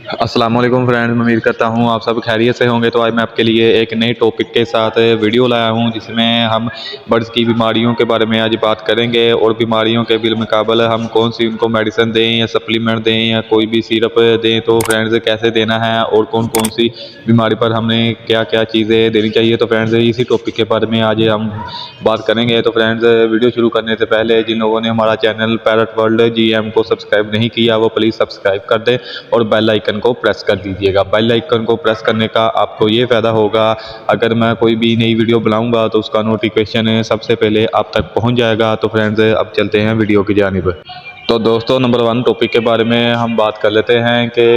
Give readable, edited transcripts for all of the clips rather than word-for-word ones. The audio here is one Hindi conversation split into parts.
अस्सलाम वालेकुम फ्रेंड्स, मैं उम्मीद करता हूँ आप सब खैरियत से होंगे। तो आज मैं आपके लिए एक नए टॉपिक के साथ वीडियो लाया हूँ, जिसमें हम बर्ड्स की बीमारियों के बारे में आज बात करेंगे। और बीमारियों के बिलमुकाबल हम कौन सी उनको मेडिसिन दें या सप्लीमेंट दें या कोई भी सिरप दें, तो फ्रेंड्स कैसे देना है और कौन कौन सी बीमारी पर हमने क्या क्या चीज़ें देनी चाहिए। तो फ्रेंड्स इसी टॉपिक के बारे में आज हम बात करेंगे। तो फ्रेंड्स वीडियो शुरू करने से पहले जिन लोगों ने हमारा चैनल पैरट वर्ल्ड जीएम को सब्सक्राइब नहीं किया, वो प्लीज़ सब्सक्राइब कर दें और बेल आइकन को प्रेस कर दीजिएगा। बेल आइकन को प्रेस करने का आपको ये फ़ायदा होगा, अगर मैं कोई भी नई वीडियो बनाऊंगा तो उसका नोटिफिकेशन सबसे पहले आप तक पहुंच जाएगा। तो फ्रेंड्स अब चलते हैं वीडियो की जानिब। तो दोस्तों नंबर 1 टॉपिक के बारे में हम बात कर लेते हैं कि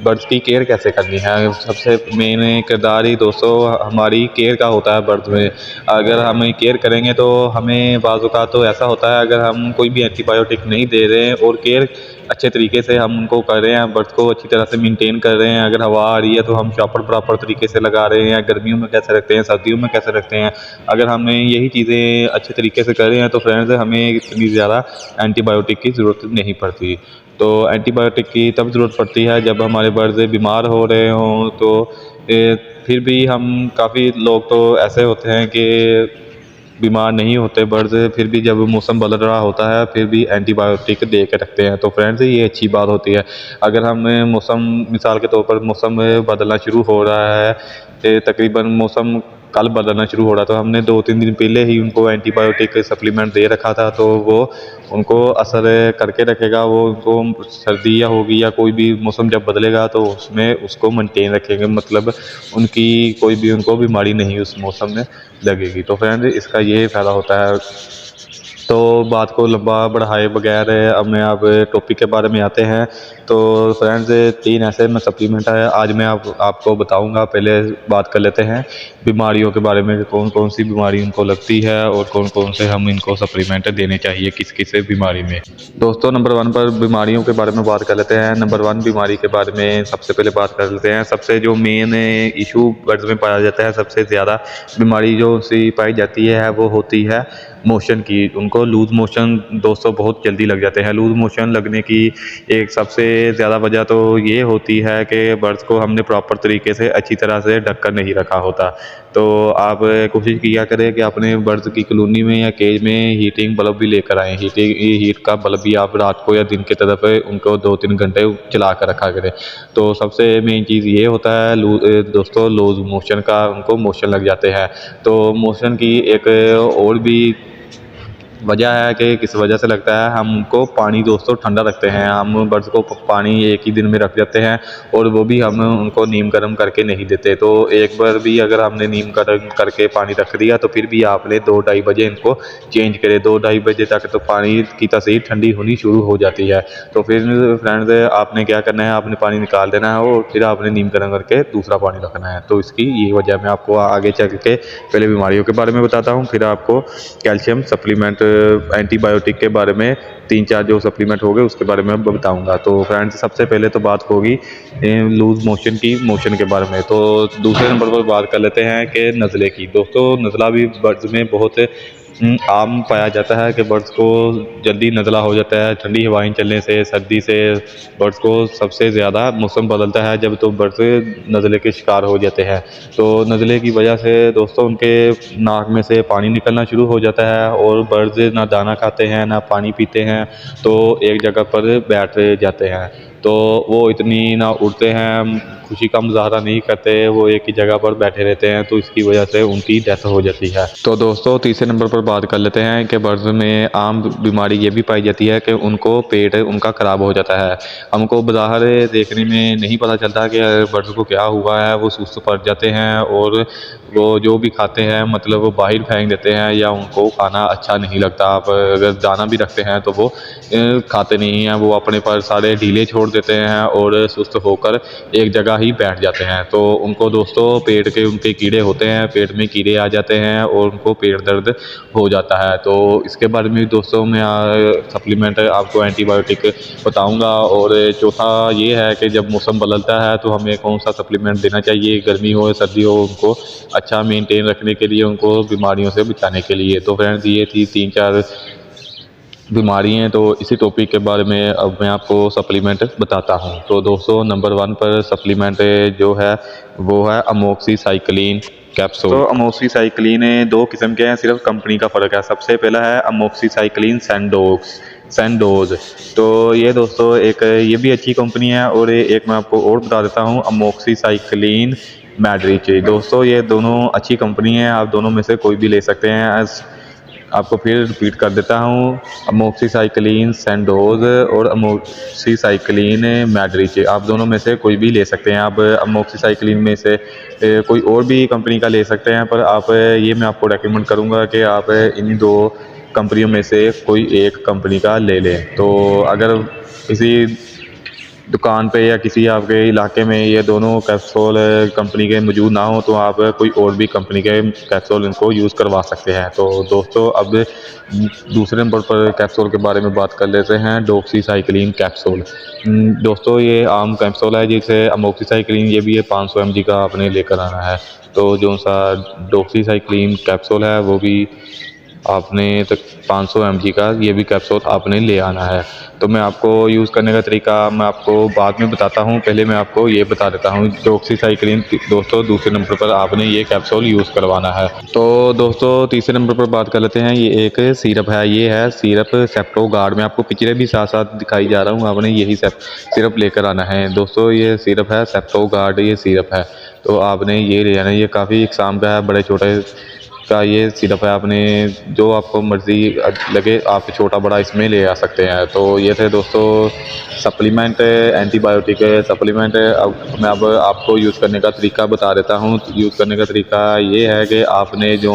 बर्ड्स की केयर कैसे करनी है। सबसे मेन किरदार ही दोस्तों हमारी केयर का होता है बर्ड्स में। अगर हम केयर करेंगे तो हमें बाज़ औक़ात तो ऐसा होता है, अगर हम कोई भी एंटीबायोटिक नहीं दे रहे हैं और केयर अच्छे तरीके से हम उनको कर रहे हैं, बर्ड्स को अच्छी तरह से मेंटेन कर रहे हैं, अगर हवा आ रही है तो हम शॉपर प्रॉपर तरीके से लगा रहे हैं, गर्मियों में कैसे रखते हैं, सर्दियों में कैसे रखते हैं, अगर हमने यही चीज़ें अच्छे तरीके से कर रहे हैं तो फ्रेंड्स हमें इतनी ज़्यादा एंटीबायोटिक की ज़रूरत नहीं पड़ती। तो एंटीबायोटिक की तब ज़रूरत पड़ती है जब हमारे बर्ड्स बीमार हो रहे हों। तो फिर भी हम काफ़ी लोग तो ऐसे होते हैं कि बीमार नहीं होते बर्ड्स, फिर भी जब मौसम बदल रहा होता है फिर भी एंटीबायोटिक दे के रखते हैं। तो फ्रेंड्स ये अच्छी बात होती है। अगर हम मौसम मिसाल के तौर पर मौसम बदलना शुरू हो रहा है, तकरीबन मौसम कल बदलना शुरू हो रहा, तो हमने 2-3 दिन पहले ही उनको एंटीबायोटिक सप्लीमेंट दे रखा था, तो वो उनको असर करके रखेगा। वो उनको सर्दी या होगी या कोई भी मौसम जब बदलेगा तो उसमें उसको मेंटेन रखेंगे, मतलब उनकी कोई भी उनको बीमारी नहीं उस मौसम में लगेगी। तो फ्रेंड इसका ये फ़ायदा होता है। तो बात को लंबा बढ़ाए बगैर अब मैं अब टॉपिक के बारे में आते हैं। तो फ्रेंड्स 3 ऐसे में सप्लीमेंट है आज मैं आपको बताऊंगा। पहले बात कर लेते हैं बीमारियों के बारे में कि कौन कौन सी बीमारी उनको लगती है और कौन कौन से हम इनको सप्लीमेंट देने चाहिए किस किस बीमारी में। दोस्तों नंबर 1 पर बीमारियों के बारे में बात कर लेते हैं। नंबर 1 बीमारी के बारे में सबसे पहले बात कर लेते हैं। सबसे जो मेन इशू बर्ड्स में पाया जाता है, सबसे ज़्यादा बीमारी जो सी पाई जाती है वो होती है मोशन की। उनको लूज़ मोशन दोस्तों बहुत जल्दी लग जाते हैं। लूज़ मोशन लगने की एक सबसे ज़्यादा वजह तो ये होती है कि बर्ड्स को हमने प्रॉपर तरीके से अच्छी तरह से ढक कर नहीं रखा होता। तो आप कोशिश किया करें कि अपने बर्ड्स की कॉलोनी में या केज में हीटिंग बल्ब भी लेकर आएँ। हीट का बल्ब भी आप रात को या दिन की तरफ उनको 2-3 घंटे चला कर रखा करें। तो सबसे मेन चीज़ ये होता है दोस्तों लूज़ मोशन का, उनको मोशन लग जाते हैं। तो मोशन की एक और भी वजह है कि किस वजह से लगता है, हम उनको पानी दोस्तों ठंडा रखते हैं। हम बर्ड्स को पानी एक ही दिन में रख देते हैं और वो भी हम उनको नीम गर्म करके नहीं देते। तो एक बार भी अगर हमने नीम गर्म करके पानी रख दिया तो फिर भी आपने 2-2:30 बजे इनको चेंज करें। 2-2:30 बजे तक तो पानी की तस्वीर ठंडी होनी शुरू हो जाती है। तो फिर फ्रेंड्स आपने क्या करना है, आपने पानी निकाल देना है और फिर आपने नीम गर्म करके दूसरा पानी रखना है। तो इसकी ये वजह मैं आपको आगे चल के पहले बीमारियों के बारे में बताता हूँ, फिर आपको कैल्शियम सप्लीमेंट एंटीबायोटिक के बारे में 3-4 जो सप्लीमेंट हो गए उसके बारे में बताऊंगा। तो फ्रेंड्स सबसे पहले तो बात होगी लूज़ मोशन की, मोशन के बारे में। तो दूसरे नंबर पर बात कर लेते हैं कि नज़ले की। दोस्तों नज़ला भी बर्ड्स में बहुत आम पाया जाता है कि बर्ड्स को जल्दी नज़ला हो जाता है ठंडी हवाएं चलने से, सर्दी से। बर्ड्स को सबसे ज़्यादा मौसम बदलता है जब तो बर्ड्स नज़ले के शिकार हो जाते हैं। तो नज़ले की वजह से दोस्तों उनके नाक में से पानी निकलना शुरू हो जाता है और बर्ड्स ना दाना खाते हैं ना पानी पीते हैं, तो एक जगह पर बैठ जाते हैं। तो वो इतनी ना उड़ते हैं, खुशी का मुजाहरा नहीं करते, वो एक ही जगह पर बैठे रहते हैं, तो इसकी वजह से उनकी डेथ हो जाती है। तो दोस्तों तीसरे नंबर पर बात कर लेते हैं कि बर्ड्स में आम बीमारी ये भी पाई जाती है कि उनको पेट उनका ख़राब हो जाता है। हमको बाहर देखने में नहीं पता चलता कि बर्ड्स को क्या हुआ है, वो सुस्त पड़ जाते हैं और वो जो भी खाते हैं मतलब वो बाहर फेंक देते हैं या उनको खाना अच्छा नहीं लगता। आप अगर दाना भी रखते हैं तो वो खाते नहीं हैं, वो अपने पर सारे ढीले छोड़ देते हैं और सुस्त होकर एक जगह ही बैठ जाते हैं। तो उनको दोस्तों पेट के उनके कीड़े होते हैं, पेट में कीड़े आ जाते हैं और उनको पेट दर्द हो जाता है। तो इसके बारे में दोस्तों मैं सप्लीमेंट आपको एंटीबायोटिक बताऊंगा। और चौथा ये है कि जब मौसम बदलता है तो हमें कौन सा सप्लीमेंट देना चाहिए, गर्मी हो या सर्दी हो, उनको अच्छा मेंटेन रखने के लिए, उनको बीमारियों से बचाने के लिए। तो फ्रेंड्स ये थी 3-4 बीमारी हैं, तो इसी टॉपिक के बारे में अब मैं आपको सप्लीमेंट बताता हूँ। तो दोस्तों नंबर 1 पर सप्लीमेंट जो है वो है अमोक्सीसाइक्लिन कैप्सूल। तो अमोक्सीसाइक्लिन 2 किस्म के हैं, सिर्फ कंपनी का फ़र्क है। सबसे पहला है अमोक्सीसाइक्लिन सैंडोज। तो ये दोस्तों एक ये भी अच्छी कंपनी है, और एक मैं आपको और बता देता हूँ अमोक्सीसाइक्लिन मैड्रिच। दोस्तों ये दोनों अच्छी कंपनी है, आप दोनों में से कोई भी ले सकते हैं। आपको फिर रिपीट कर देता हूँ, अमोक्सीसाइक्लिन सैंडोज और अमोक्सीसाइक्लिन मैड्रिच, आप दोनों में से कोई भी ले सकते हैं। आप अमोक्सीसाइक्लिन में से कोई और भी कंपनी का ले सकते हैं, पर आप ये मैं आपको रेकमेंड करूँगा कि आप इन 2 कंपनियों में से कोई एक कंपनी का ले लें। तो अगर किसी दुकान पे या किसी आपके इलाके में ये दोनों कैप्सूल कंपनी के मौजूद ना हो, तो आप कोई और भी कंपनी के कैप्सूल इनको यूज़ करवा सकते हैं। तो दोस्तों अब दूसरे नंबर पर कैप्सूल के बारे में बात कर लेते हैं, डॉक्सीसाइक्लिन कैप्सूल। दोस्तों ये आम कैप्सूल है, जिसे अमोक्सीसाइक्लिन ये भी है 500 mg का आपने लेकर आना है। तो जो सा डॉक्सीसाइक्लिन कैप्सूल है वो भी आपने तक 500 mg का ये भी कैप्सूल आपने ले आना है। तो मैं आपको यूज़ करने का तरीका मैं आपको बाद में बताता हूँ, पहले मैं आपको ये बता देता हूँ। डॉक्सीसाइक्लिन दोस्तों दूसरे नंबर पर आपने ये कैप्सूल यूज़ करवाना है। तो दोस्तों तीसरे नंबर पर बात कर लेते हैं, ये एक सिरप है, ये है सिरप सेप्टोगार्ड। मैं आपको पिक्चरें भी साथ साथ दिखाई जा रहा हूँ, आपने यही सिरप लेकर आना है। दोस्तों ये सिरप है सेप्टोगार्ड, ये सिरप है, तो आपने ये ले आना है। ये काफ़ी इकसाम का है, बड़े छोटे का ये सिरप है, आपने जो आपको मर्ज़ी लगे आप छोटा बड़ा इसमें ले आ सकते हैं। तो ये थे दोस्तों सप्लीमेंट, एंटीबायोटिक सप्लीमेंट। अब मैं आपको यूज़ करने का तरीका बता देता हूँ। यूज़ करने का तरीका ये है कि आपने जो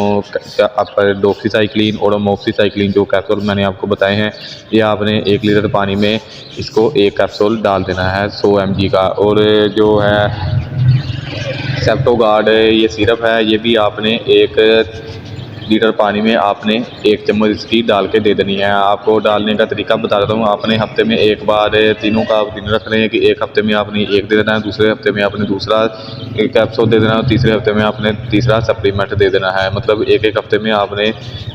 आप डॉक्सीसाइक्लिन और अमोक्सीसाइक्लिन जो कैप्सूल मैंने आपको बताए हैं, ये आपने 1 लीटर पानी में इसको 1 कैप्सूल डाल देना है 100 mg का। और जो है सेप्टोगार्ड ये सिरप है, ये भी आपने 1 लीटर पानी में आपने 1 चम्मच इसकी डाल के दे देनी है। आपको डालने का तरीका बता देता हूँ। आपने हफ्ते में एक बार, तीनों का दिन रख रहे हैं कि एक हफ्ते में आपने एक दे देना है, दूसरे हफ्ते में आपने दूसरा कैप्सूल दे देना है, और तीसरे हफ्ते में आपने तीसरा सप्लीमेंट दे देना है। मतलब एक एक हफ्ते में आपने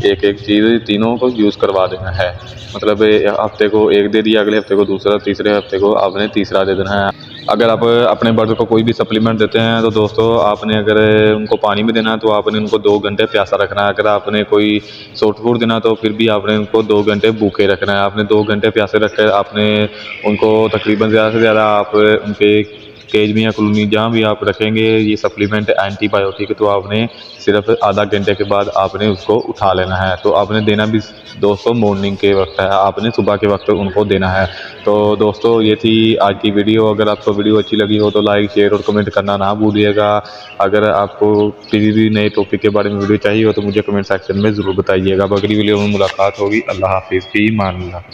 एक एक चीज़ तीनों को यूज़ करवा देना है। मतलब हफ्ते को एक दे दिया, अगले हफ्ते को दूसरा, तीसरे हफ्ते को आपने तीसरा दे देना है। अगर आप अपने बर्ड को कोई भी सप्लीमेंट देते हैं, तो दोस्तों आपने अगर उनको पानी में देना है तो आपने उनको 2 घंटे प्यासा रखना है। अगर आपने कोई सॉफ्ट फूड देना तो फिर भी आपने उनको 2 घंटे भूखे रखना है। आपने 2 घंटे प्यासे रख कर आपने उनको तकरीबन ज़्यादा से ज़्यादा आप उनके केज में या कॉलोनी जहाँ भी आप रखेंगे ये सप्लीमेंट एंटीबायोटिक, तो आपने सिर्फ आधा घंटे के बाद आपने उसको उठा लेना है। तो आपने देना भी दोस्तों मॉर्निंग के वक्त है, आपने सुबह के वक्त उनको देना है। तो दोस्तों ये थी आज की वीडियो। अगर आपको वीडियो अच्छी लगी हो तो लाइक, शेयर और कमेंट करना ना भूलिएगा। अगर आपको किसी भी नए टॉपिक के बारे में वीडियो चाहिए हो तो मुझे कमेंट सेक्शन में ज़रूर बताइएगा। अगली वीडियो में मुलाकात होगी। अल्लाह हाफिज़, फ़ी अमान अल्लाह।